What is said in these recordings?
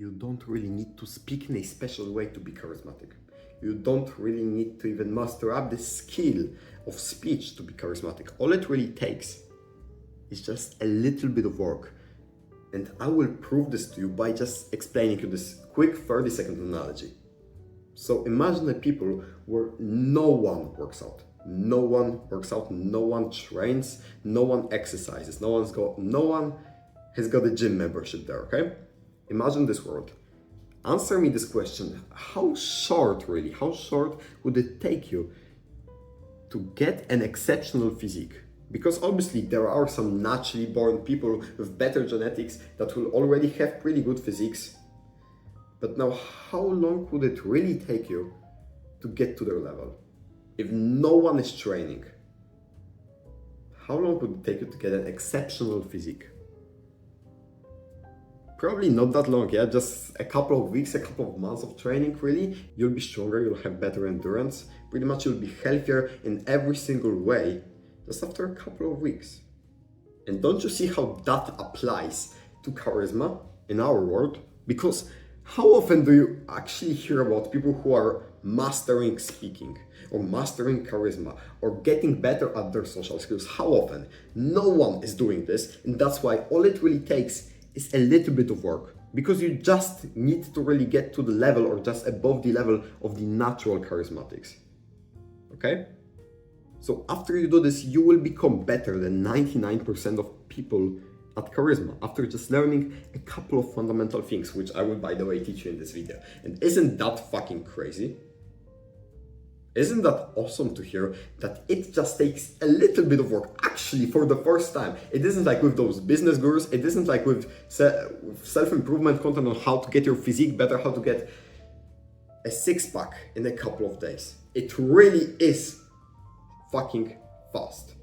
You don't really need to speak in a special way to be charismatic. You don't really need to even master up the skill of speech to be charismatic. All it really takes is just a little bit of work. And I will prove this to you by just explaining you this quick 30-second analogy. So imagine a people where no one works out. No one works out, no one trains, no one exercises, no one has got a gym membership there, okay? Imagine this world. Answer me this question. How short would it take you to get an exceptional physique? Because obviously there are some naturally born people with better genetics that will already have pretty good physiques. But now, how long would it really take you to get to their level? If no one is training, how long would it take you to get an exceptional physique? Probably not that long, yeah? Just a couple of weeks, a couple of months of training, really. You'll be stronger, you'll have better endurance. Pretty much you'll be healthier in every single way just after a couple of weeks. And don't you see how that applies to charisma in our world? Because how often do you actually hear about people who are mastering speaking or mastering charisma or getting better at their social skills? How often? No one is doing this, and that's why all it really takes is a little bit of work, because you just need to really get to the level or just above the level of the natural charismatics. Okay? So after you do this, you will become better than 99% of people at charisma after just learning a couple of fundamental things, which I will, by the way, teach you in this video. And isn't that fucking crazy? Isn't that awesome to hear that it just takes a little bit of work, actually, for the first time? It isn't like with those business gurus, it isn't like with self-improvement content on how to get your physique better, how to get a six-pack in a couple of days. It really is fucking fast.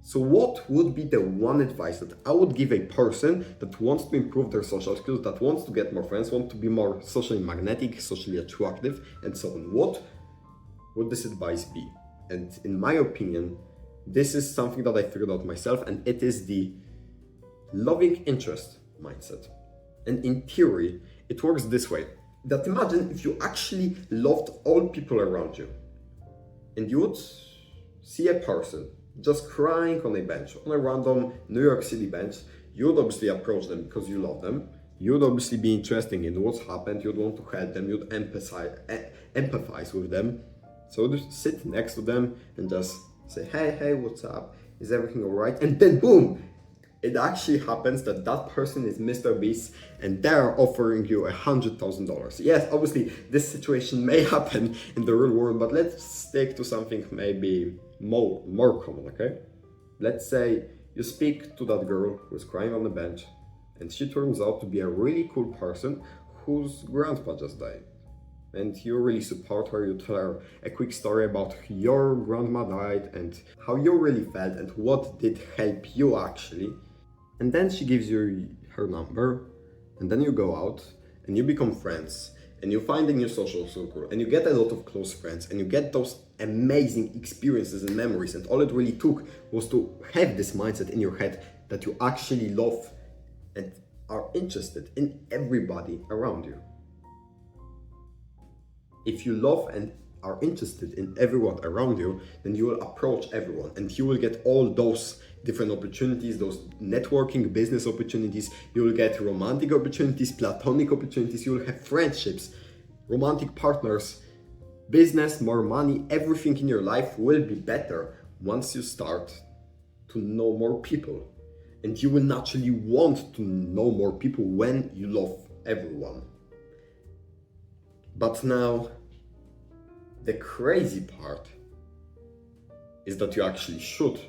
So what would be the one advice that I would give a person that wants to improve their social skills, that wants to get more friends, wants to be more socially magnetic, socially attractive, and so on? What would this advice be? And in my opinion, this is something that I figured out myself, and it is the loving interest mindset. And in theory, it works this way. That imagine if you actually loved all people around you, and you would see a person just crying on a bench, on a random New York City bench. You would obviously approach them because you love them. You would obviously be interested in what's happened. You'd want to help them. You'd empathize with them. So just sit next to them and just say, hey, what's up? Is everything all right? And then boom, it actually happens that that person is Mr. Beast and they're offering you $100,000. Yes, obviously this situation may happen in the real world, but let's stick to something maybe more common, okay? Let's say you speak to that girl who's crying on the bench and she turns out to be a really cool person whose grandpa just died. And you really support her, you tell her a quick story about your grandma died and how you really felt and what did help you actually. And then she gives you her number, and then you go out and you become friends and you find a new social circle and you get a lot of close friends and you get those amazing experiences and memories. And all it really took was to have this mindset in your head that you actually love and are interested in everybody around you. If you love and are interested in everyone around you, then you will approach everyone and you will get all those different opportunities, those networking, business opportunities. You will get romantic opportunities, platonic opportunities. You will have friendships, romantic partners, business, more money. Everything in your life will be better once you start to know more people. And you will naturally want to know more people when you love everyone. But now, the crazy part is that you actually should.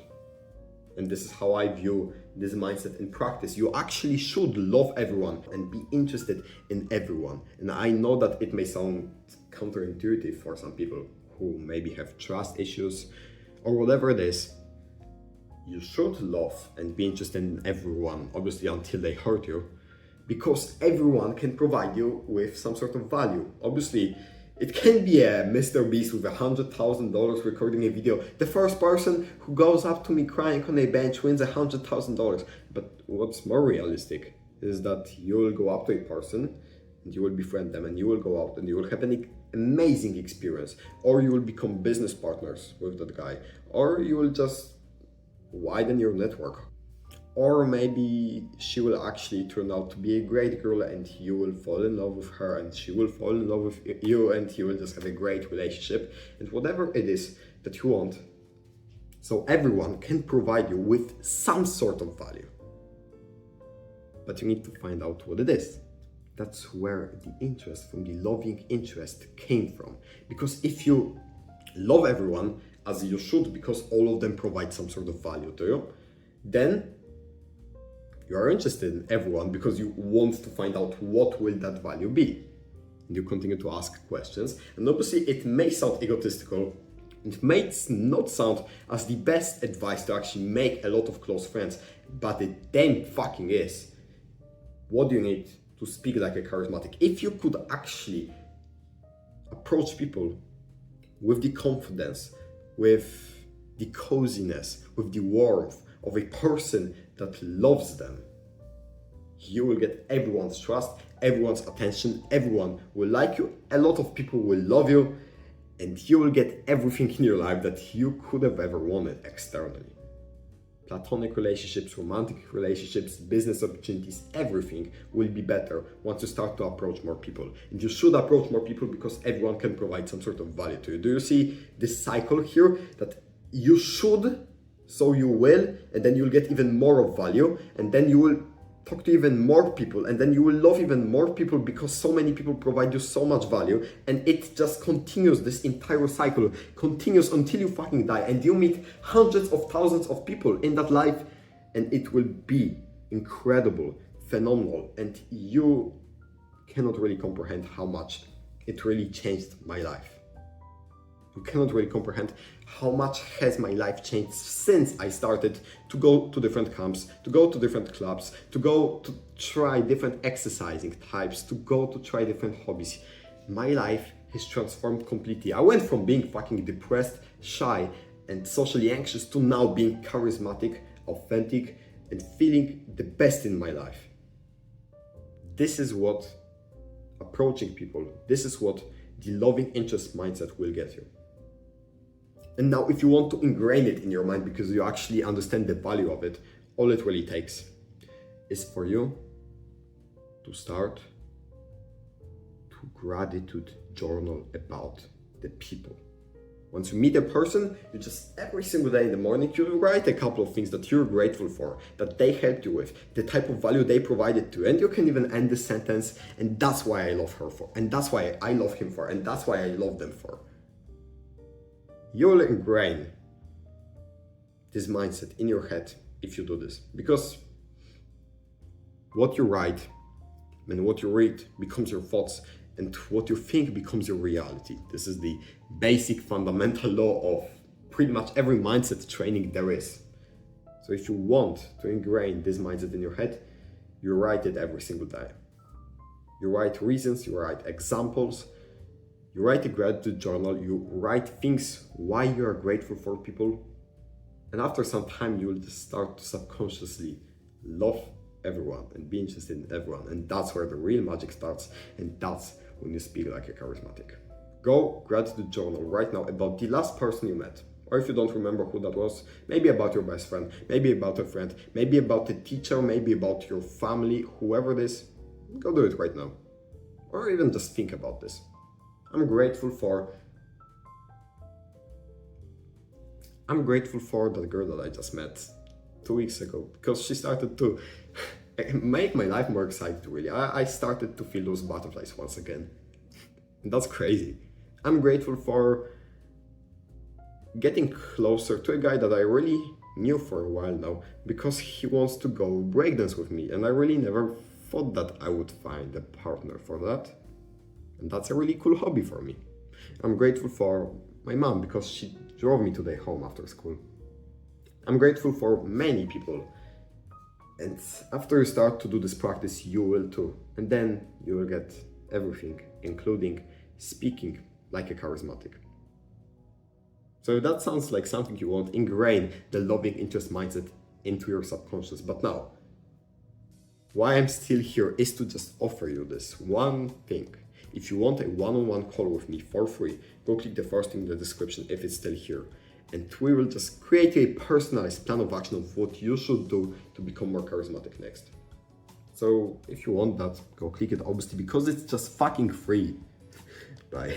And this is how I view this mindset in practice. You actually should love everyone and be interested in everyone. And I know that it may sound counterintuitive for some people who maybe have trust issues or whatever it is. You should love and be interested in everyone, obviously until they hurt you, because everyone can provide you with some sort of value. Obviously, it can be a Mr. Beast with $100,000 recording a video. The first person who goes up to me crying on a bench wins $100,000. But what's more realistic is that you will go up to a person and you will befriend them and you will go out and you will have an amazing experience, or you will become business partners with that guy, or you will just widen your network, or maybe she will actually turn out to be a great girl and you will fall in love with her and she will fall in love with you and you will just have a great relationship and whatever it is that you want. So everyone can provide you with some sort of value, but you need to find out what it is. That's where the interest from the loving interest came from. Because if you love everyone as you should, because all of them provide some sort of value to you, then you are interested in everyone because you want to find out what will that value be. And you continue to ask questions. And obviously it may sound egotistical. It may not sound as the best advice to actually make a lot of close friends, but it damn fucking is. What do you need to speak like a charismatic? If you could actually approach people with the confidence, with the coziness, with the warmth of a person that loves them, you will get everyone's trust, everyone's attention, everyone will like you, a lot of people will love you, and you will get everything in your life that you could have ever wanted externally. Platonic relationships, romantic relationships, business opportunities, everything will be better once you start to approach more people. And you should approach more people because everyone can provide some sort of value to you. Do you see this cycle here? That you should, so you will, and then you'll get even more of value, and then you will talk to even more people, and then you will love even more people because so many people provide you so much value, and it just continues. This entire cycle continues until you fucking die, and you meet hundreds of thousands of people in that life, and it will be incredible, phenomenal, and you cannot really comprehend how much it really changed my life. You cannot really comprehend how much has my life changed since I started to go to different camps, to go to different clubs, to go to try different exercising types, to go to try different hobbies. My life has transformed completely. I went from being fucking depressed, shy, and socially anxious to now being charismatic, authentic, and feeling the best in my life. This is what approaching people, this is what the loving interest mindset will get you. And now if you want to ingrain it in your mind because you actually understand the value of it, all it really takes is for you to start to gratitude journal about the people. Once you meet a person, you just every single day in the morning, you write a couple of things that you're grateful for, that they helped you with, the type of value they provided to you. And you can even end the sentence, and that's why I love her for, and that's why I love him for, and that's why I love them for. You'll ingrain this mindset in your head if you do this, because what you write and what you read becomes your thoughts, and what you think becomes your reality. This is the basic fundamental law of pretty much every mindset training there is. So if you want to ingrain this mindset in your head, you write it every single day. You write reasons, you write examples, you write a gratitude journal, you write things why you are grateful for people, and after some time you will just start to subconsciously love everyone and be interested in everyone, and that's where the real magic starts, and that's when you speak like a charismatic. Go gratitude journal right now about the last person you met, or if you don't remember who that was, maybe about your best friend, maybe about a friend, maybe about a teacher, maybe about your family, whoever it is. Go do it right now, or even just think about this. I'm grateful for that girl that I just met 2 weeks ago, because she started to make my life more exciting, really. I started to feel those butterflies once again. And that's crazy. I'm grateful for getting closer to a guy that I really knew for a while now, because he wants to go breakdance with me, and I really never thought that I would find a partner for that. And that's a really cool hobby for me. I'm grateful for my mom because she drove me today home after school. I'm grateful for many people. And after you start to do this practice, you will too. And then you will get everything, including speaking like a charismatic. So if that sounds like something you want, ingrain the loving interest mindset into your subconscious. But now, Why I'm still here is to just offer you this one thing. If you want a one-on-one call with me for free, go click the first thing in the description if it's still here. And we will just create a personalized plan of action of what you should do to become more charismatic next. So if you want that, go click it obviously because it's just fucking free. Bye.